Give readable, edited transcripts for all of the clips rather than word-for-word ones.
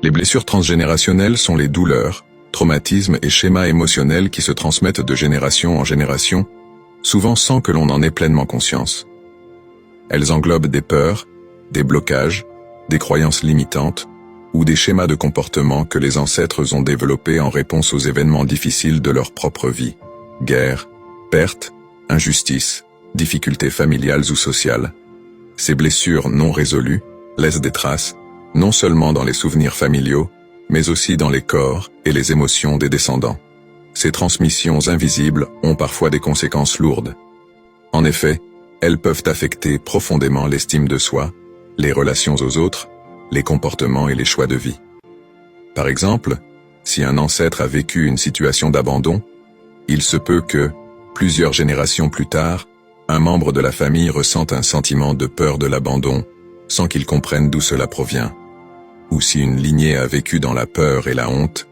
Les blessures transgénérationnelles sont les douleurs, traumatismes et schémas émotionnels qui se transmettent de génération en génération, souvent sans que l'on en ait pleinement conscience. Elles englobent des peurs, des blocages, des croyances limitantes, ou des schémas de comportement que les ancêtres ont développés en réponse aux événements difficiles de leur propre vie. Guerre, perte, injustice, difficultés familiales ou sociales. Ces blessures non résolues laissent des traces, non seulement dans les souvenirs familiaux, mais aussi dans les corps et les émotions des descendants. Ces transmissions invisibles ont parfois des conséquences lourdes. En effet, elles peuvent affecter profondément l'estime de soi, les relations aux autres, les comportements et les choix de vie. Par exemple, si un ancêtre a vécu une situation d'abandon, il se peut que, plusieurs générations plus tard, un membre de la famille ressente un sentiment de peur de l'abandon, sans qu'il comprenne d'où cela provient. Ou si une lignée a vécu dans la peur et la honte,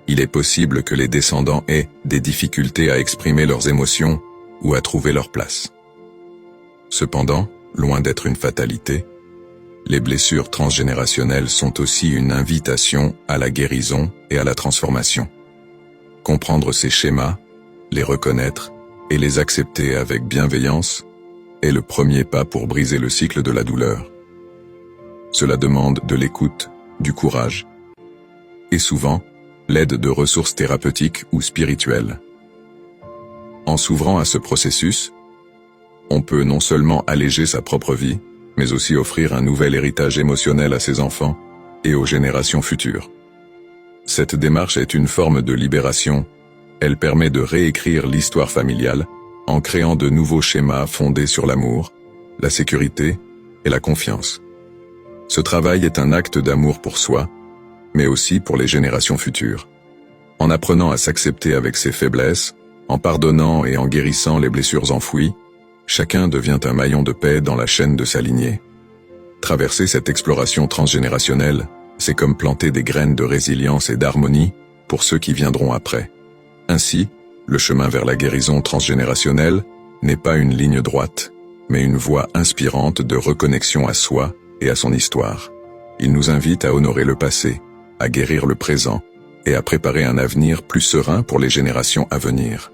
il est possible que les descendants aient des difficultés à exprimer leurs émotions ou à trouver leur place. Cependant, loin d'être une fatalité, les blessures transgénérationnelles sont aussi une invitation à la guérison et à la transformation. Comprendre ces schémas, les reconnaître et les accepter avec bienveillance est le premier pas pour briser le cycle de la douleur. Cela demande de l'écoute, du courage, et souvent, l'aide de ressources thérapeutiques ou spirituelles. En s'ouvrant à ce processus, on peut non seulement alléger sa propre vie, mais aussi offrir un nouvel héritage émotionnel à ses enfants et aux générations futures. Cette démarche est une forme de libération. Elle permet de réécrire l'histoire familiale en créant de nouveaux schémas fondés sur l'amour, la sécurité et la confiance. Ce travail est un acte d'amour pour soi, mais aussi pour les générations futures. En apprenant à s'accepter avec ses faiblesses, en pardonnant et en guérissant les blessures enfouies, chacun devient un maillon de paix dans la chaîne de sa lignée. Traverser cette exploration transgénérationnelle, c'est comme planter des graines de résilience et d'harmonie pour ceux qui viendront après. Ainsi, le chemin vers la guérison transgénérationnelle n'est pas une ligne droite, mais une voie inspirante de reconnexion à soi et à son histoire. Il nous invite à honorer le passé, à guérir le présent et à préparer un avenir plus serein pour les générations à venir.